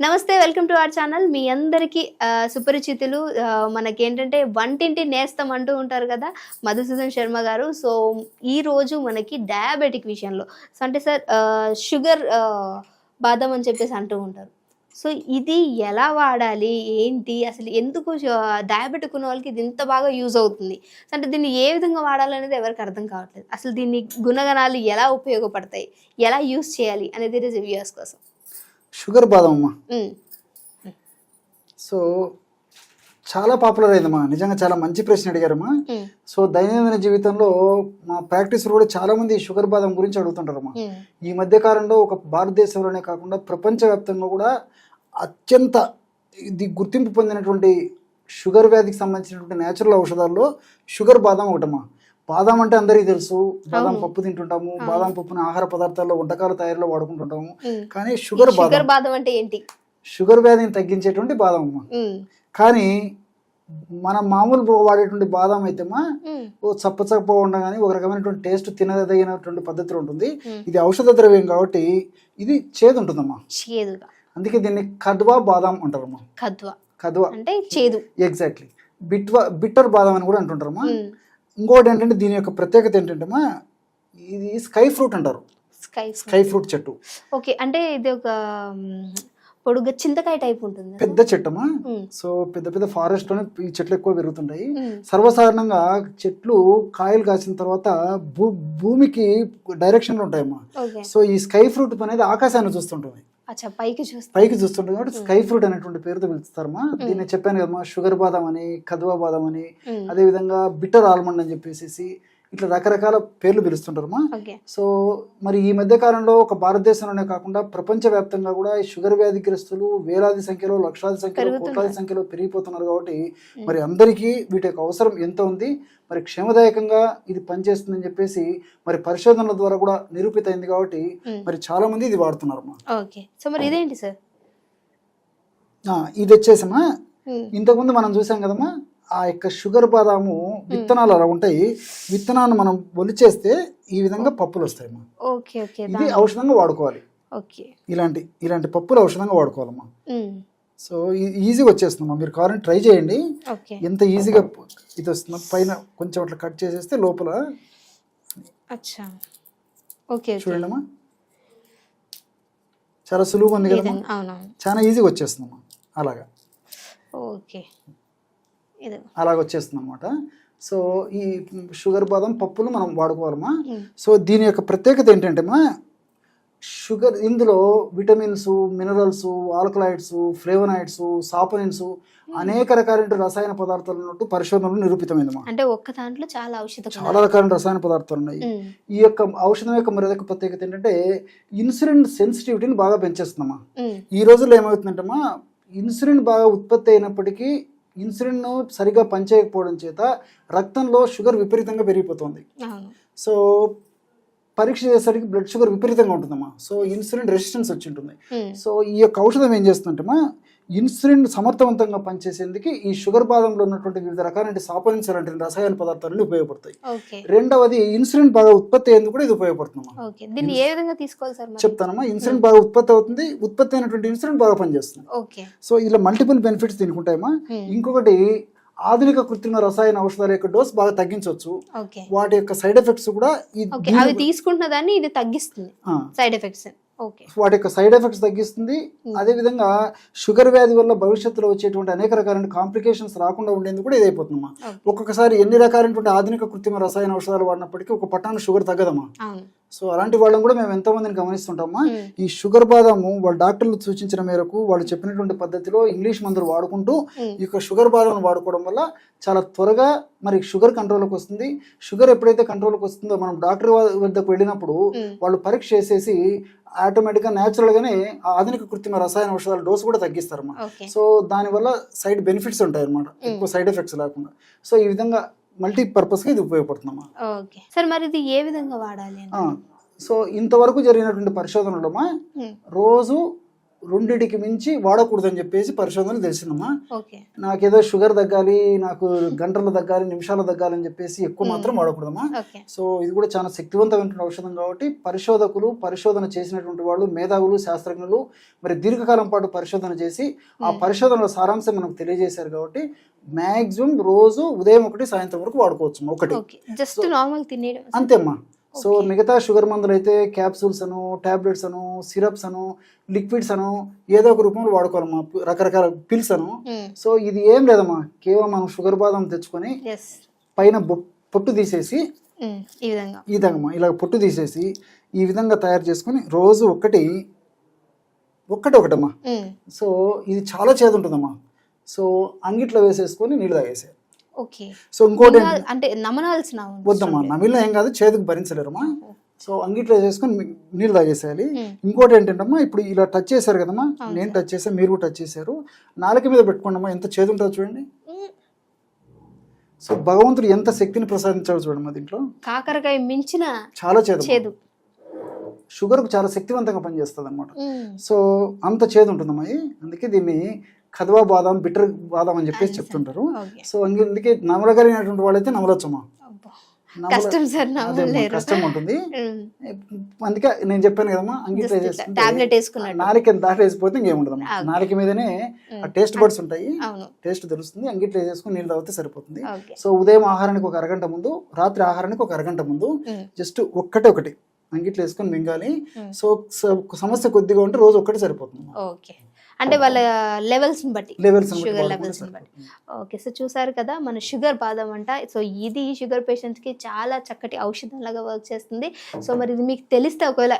నమస్తే, welcome to our channel. మీ అందరికీ సుపరిచితులు, మనకేంటంటే వంటింటి నేస్తం అంటూ ఉంటారు కదా, మధుసూదన్ శర్మ గారు. సో ఈ రోజు మనకి డయాబెటిక్ విషయంలో, సో అంటే సార్ షుగర్ బాదం అని చెప్పేసి అంటూ ఉంటారు. సో ఇది ఎలా వాడాలి, ఏంటి, అసలు ఎందుకు డయాబెటిక్ ఉన్న వాళ్ళకి ఇది ఇంత బాగా యూజ్ అవుతుంది, అంటే దీన్ని ఏ విధంగా వాడాలనేది ఎవరికి అర్థం కావట్లేదు. అసలు దీన్ని గుణగణాలు ఎలా ఉపయోగపడతాయి, ఎలా యూజ్ చేయాలి అనేది రివ్యూస్ కోసం. షుగర్ బాదం అమ్మా, సో చాలా పాపులర్ అయిందమ్మా. నిజంగా చాలా మంచి ప్రశ్న అడిగారమ్మా. సో దైనందిన జీవితంలో మా ప్రాక్టీస్ కూడా చాలా మంది షుగర్ బాదం గురించి అడుగుతుంటారమ్మా. ఈ మధ్య కాలంలో ఒక భారతదేశంలోనే కాకుండా ప్రపంచవ్యాప్తంగా కూడా అత్యంత ఇది గుర్తింపు పొందినటువంటి షుగర్ వ్యాధికి సంబంధించినటువంటి నేచురల్ ఔషధాల్లో షుగర్ బాదం ఒకటమ్మా. బాదం అంటే అందరికీ తెలుసు, బాదం పప్పు తింటుంటాము, బాదం పప్పుని ఆహార పదార్థాల్లో వంటకాల తయారీలో వాడుకుంటుంటాము. కానీ షుగర్ బాదం అంటే ఏంటి? షుగర్ వ్యాధిని తగ్గించేటువంటి బాదం అమ్మా. కానీ మనం మామూలు వాడేటువంటి బాదం అయితేమా ఓ చప్ప ఉండగానే ఒక రకమైనటువంటి టేస్ట్ తినదగినటువంటి పద్ధతిలో ఉంటుంది. ఇది ఔషధ ద్రవ్యం కాబట్టి ఇది చేదు ఉంటుందమ్మా, చేదుగా. అందుకే దీన్ని కద్వా బాదం అంటారమ్మా. కద్వా అంటే చేదు. ఎగ్జాక్ట్లీ. బిట్టర్ బాదం అని కూడా అంటుంటారమ్మా. ఇంకోటి ఏంటంటే దీని యొక్క ప్రత్యేకత ఏంటంటే ఇది స్కై ఫ్రూట్ అంటారు. స్కై ఫ్రూట్ చెట్టు. ఓకే, అంటే ఇది ఒక పొడుగు చింతకాయ టైప్ ఉంటుంది, పెద్ద చెట్టమ్మా. సో పెద్ద పెద్ద ఫారెస్ట్ లోనే ఈ చెట్లు ఎక్కువ పెరుగుతుంటాయి. సర్వసాధారణంగా చెట్లు కాయలు కాసిన తర్వాత భూమికి డైరెక్షన్ లో ఉంటాయమ్మా. సో ఈ స్కై ఫ్రూట్ అనేది ఆకాశాన్ని చూస్తుంటుంది, పైకి చూస్తుంటుంది కాబట్టి స్కై ఫ్రూట్ అనేటువంటి పేరుతో పిలుస్తారమ్మా. దీన్ని చెప్పాను కదమ్మా, షుగర్ బాదం అని, కద్వా బాదం అని, అదే విధంగా బిట్టర్ ఆల్మండ్ అని చెప్పేసి ఇట్లా రకరకాల పేర్లు పిలుస్తుంటారమ్మా. సో మరి ఈ మధ్య కాలంలో ఒక భారతదేశంలోనే కాకుండా ప్రపంచ వ్యాప్తంగా కూడా ఈ షుగర్ వ్యాధిగ్రస్తులు వేలాది సంఖ్యలో, లక్షలాది సంఖ్యలో, కోట్లాది సంఖ్యలో పెరిగిపోతున్నారు. కాబట్టి మరి అందరికీ వీటి యొక్క అవసరం ఎంత ఉంది, మరి క్షేమదాయకంగా ఇది పనిచేస్తుందని చెప్పేసి మరి పరిశోధనల ద్వారా కూడా నిరూపితమైంది. కాబట్టి మరి చాలా మంది ఇది వాడుతున్నారమ్మా. ఇది వచ్చేసమ్మా, ఇంతకుముందు మనం చూసాం కదమ్మా, ఆ యొక్క షుగర్ బాదాము విత్తనాలు అలా ఉంటాయి. విత్తనాన్ని మనం ఒలిచేస్తే ఈ విధంగా పప్పులు వస్తాయి. ఇది ఔషధంగా వాడుకోవాలి. ఇలాంటి పప్పులు ఔషధంగా వాడుకోవాలమ్మా. సో ఈజీగా వచ్చేస్తుందమ్మా. మీరు కావాలని ట్రై చేయండి, ఎంత ఈజీగా ఇది వస్తుందో. పైన కొంచెం అట్లా కట్ చేసేస్తే లోపల చూడండి అమ్మా, చాలా సులువుగా ఉంది కదా, చాలా ఈజీగా వచ్చేస్తుందమ్మా. అలాగ వచ్చేస్తుంది అనమాట. సో ఈ షుగర్ బాదం పప్పులు మనం వాడుకోవాలమ్మా. సో దీని యొక్క ప్రత్యేకత ఏంటంటే షుగర్, ఇందులో విటమిన్స్, మినరల్స్, ఆల్కలాయిడ్స్, ఫ్లేవనాయిడ్స్, సాపనిన్స్, అనేక రకాల రసాయన పదార్థాలు ఉన్నట్టు పరిశోధనలు నిరూపితమైందమ్మా. అంటే ఒక్క దాంట్లో చాలా రకాల రసాయన పదార్థాలు ఉన్నాయి. ఈ యొక్క ఔషధం యొక్క మరొక ప్రత్యేకత ఏంటంటే ఇన్సులిన్ సెన్సిటివిటీని బాగా పెంచేస్తుందమ్మా. ఈ రోజుల్లో ఏమవుతుందంటమ్మా, ఇన్సులిన్ బాగా ఉత్పత్తి అయినప్పటికీ ఇన్సులిన్ సరిగా పనిచేయకపోవడం చేత రక్తంలో షుగర్ విపరీతంగా పెరిగిపోతుంది. సో పరీక్ష చేసేసరికి బ్లడ్ షుగర్ విపరీతంగా ఉంటుందమ్మా. సో ఇన్సులిన్ రెసిస్టెన్స్ వచ్చి ఉంటుంది. సో ఈ యొక్క ఔషధం ఏం చేస్తుందంటమ్మా, ఇన్సులిన్ సమర్థవంతంగా పనిచేసేందుకు ఈ షుగర్ బాదంలో ఉన్నటువంటి వివిధ రకాల సాపనిన్స్ లాంటి రసాయన పదార్థాలు ఉపయోగపడతాయి. రెండవది ఇన్సులిన్ బాగా ఉత్పత్తి అయ్యేందుకు కూడా ఇది ఉపయోగపడుతుందమ్మా. చెప్తానమ్మా. ఇన్సులిన్ బాగా ఉత్పత్తి అవుతుంది, ఉత్పత్తి అయినటువంటి ఇన్సులిన్ బాగా పనిచేస్తుంది. సో ఇలా మల్టిపుల్ బెనిఫిట్స్ దీనికి ఉంటాయమ్మా. ఇంకొకటి, ఆధునిక కృత్రిమ రసాయన ఔషధాల యొక్క డోస్ బాగా తగ్గించవచ్చు. వాటి యొక్క సైడ్ ఎఫెక్ట్స్ కూడా తీసుకుంటున్న దాన్ని ఇది తగ్గిస్తుంది, సైడ్ ఎఫెక్ట్స్ వాటి యొక్క సైడ్ ఎఫెక్ట్స్ తగ్గిస్తుంది. అదే విధంగా షుగర్ వ్యాధి వల్ల భవిష్యత్తులో వచ్చేటువంటి అనేక రకాలైన కాంప్లికేషన్స్ రాకుండా ఉండేందుకు కూడా ఇది అయిపోతుందమ్మా. ఒక్కొక్కసారి ఎన్ని రకాలైనటువంటి ఆధునిక కృత్రిమ రసాయన ఔషధాలు వాడినప్పటికీ ఒక పట్టాను షుగర్ తగ్గదమ్మా. సో అలాంటి వాళ్ళని కూడా మేము ఎంతో మందిని గమనిస్తుంటామా. ఈ షుగర్ బాదాము వాళ్ళ డాక్టర్లు సూచించిన మేరకు వాళ్ళు చెప్పినటువంటి పద్ధతిలో ఇంగ్లీష్ మందులు వాడుకుంటూ ఈ యొక్క షుగర్ బాదాం వాడుకోవడం వల్ల చాలా త్వరగా మరి షుగర్ కంట్రోల్కి వస్తుంది. షుగర్ ఎప్పుడైతే కంట్రోల్కి వస్తుందో మనం డాక్టర్ వద్దకు వెళ్ళినప్పుడు వాళ్ళు పరీక్ష చేసేసి ఆటోమేటిక్గా న్యాచురల్ గానే ఆధునిక కృత్రిమ రసాయన ఔషధాల డోసు కూడా తగ్గిస్తారమ్మా. సో దానివల్ల సైడ్ బెనిఫిట్స్ ఉంటాయి అనమాట, ఎక్కువ సైడ్ ఎఫెక్ట్స్ లేకుండా. సో ఈ విధంగా మల్టీపర్పస్ గా ఇది ఉపయోగపడుతుందమ్మా. మరి ఇది ఏ విధంగా వాడాలి? సో ఇంతవరకు జరిగినటువంటి పరిశోధనలో రోజు రెండిటికి మించి వాడకూడదని చెప్పేసి పరిశోధనలు తెలిసిందమ్మా. ఓకే. నాకేదో షుగర్ తగ్గాలి, నాకు గంటలు తగ్గాలి, నిమిషాలు తగ్గాలని చెప్పేసి ఎక్కువ మాత్రం వాడకూడదమ్మా. ఓకే. సో ఇది కూడా చాలా శక్తివంతమైన ఔషధం కాబట్టి పరిశోధకులు, పరిశోధన చేసినటువంటి వాళ్ళు, మేధావులు, శాస్త్రజ్ఞులు మరి దీర్ఘకాలం పాటు పరిశోధన చేసి ఆ పరిశోధనల సారాంశం మనకు తెలియజేశారు కాబట్టి మ్యాక్సిమం రోజు ఉదయం ఒకటి సాయంత్రం వరకు వాడుకోవచ్చు ఒకటి. జస్ట్ నార్మల్ తినేయడం అంతేమ్మా. సో మిగతా షుగర్ మందులు అయితే క్యాప్సూల్స్ అను, టాబ్లెట్స్ అను, సిరప్స్ అను, లిక్విడ్స్ అను ఏదో ఒక రూపంలో వాడుకోవాలమ్మా, రకరకాల పిల్స్ అను. సో ఇది ఏం లేదమ్మా, కేవలం మనం షుగర్ బాదం తెచ్చుకొని పైన పొట్టు తీసేసి ఈ విధంగా ఇలా పొట్టు తీసేసి ఈ విధంగా తయారు చేసుకుని రోజు ఒకటమ్మా. సో ఇది చాలా చేదు ఉంటుందమ్మా. సో అంగిట్లో వేసేసుకొని నీళ్ళు తాగేసే. సో ఇంకోటి అంటే నమనాల్సిన వద్దమ్మా, నమిలిన ఏం కాదు, చేదుకు భరించలేరమ్మా. సో అంగిట్లో వేసేసుకొని నీళ్ళు తాగేసేయాలి. ఇంకోటి ఏంటంటమ్మా, ఇప్పుడు ఇలా టచ్ చేశారు కదమ్మా, నేను టచ్ చేశాను, మీరు కూడా టచ్ చేశారు, నాలుక మీద పెట్టుకోండి అమ్మా, ఎంత చేదు ఉంటుందో చూడండి. సో భగవంతుడు ఎంత శక్తిని ప్రసాదించాడు చూడమ్మా దీంట్లో. కాకరకాయ మించిన చాలా చేదు, షుగర్ కు చాలా శక్తివంతంగా పనిచేస్తుంది అనమాట. సో అంత చేదు ఉంటుందమ్మా. అందుకే దీన్ని కదవా బాదం, బిటర్ బాదం అని చెప్పేసి చెప్తుంటారు. సో అందుకే నమలగలిగినటువంటి వాళ్ళైతే నమలొచ్చమ్మా. కష్టం ఉంటుంది. అందుకే నేను చెప్పాను కదమ్మా, అంగిట్లో వేసుకుంటే నాలుక దాటి వేసిపోతే ఇంకేముండదమ్మా. నాలుక మీదనే ఆ టేస్ట్ బడ్స్ ఉంటాయి, టేస్ట్ తెలుస్తుంది. అంగిట్లో వేసుకుని నీళ్ళు తాగితే సరిపోతుంది. సో ఉదయం ఆహారానికి ఒక అరగంట ముందు, రాత్రి ఆహారానికి ఒక అరగంట ముందు జస్ట్ ఒకటి అంగిట్లో వేసుకొని మింగాలి. సో సమస్య కొద్దిగా ఉంటే రోజు ఒక్కటి సరిపోతుంది. అంటే వాళ్ళ లెవెల్స్ బట్టి, షుగర్ లెవెల్స్ బట్టి. ఓకే. సో చూసారు కదా మన షుగర్ బాదం అంట. సో ఇది షుగర్ పేషెంట్స్ కి చాలా చక్కటి ఔషధం లాగా వర్క్ చేస్తుంది. సో మరి ఇది మీకు తెలిస్తే, ఒకవేళ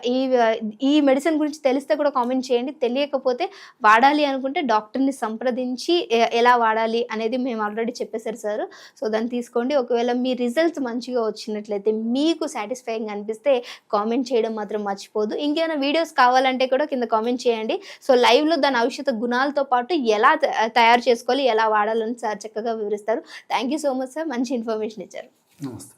ఈ మెడిసిన్ గురించి తెలిస్తే కూడా కామెంట్ చేయండి. తెలియకపోతే వాడాలి అనుకుంటే డాక్టర్ని సంప్రదించి ఎలా వాడాలి అనేది మేము ఆల్రెడీ చెప్పేశారు సార్. సో దాన్ని తీసుకోండి. ఒకవేళ మీ రిజల్ట్స్ మంచిగా వచ్చినట్లయితే, మీకు సాటిస్ఫైయింగ్ అనిపిస్తే కామెంట్ చేయడం మాత్రం మర్చిపోదు. ఇంకేమైనా వీడియోస్ కావాలంటే కూడా కింద కామెంట్ చేయండి. సో లైవ్లో దాని ఔషధ గుణాలతో పాటు ఎలా తయారు చేసుకోవాలి, ఎలా వాడాలని సార్ చక్కగా వివరిస్తారు. Thank you so much sir, మంచి ఇన్ఫర్మేషన్ ఇచ్చారు. నమస్తే.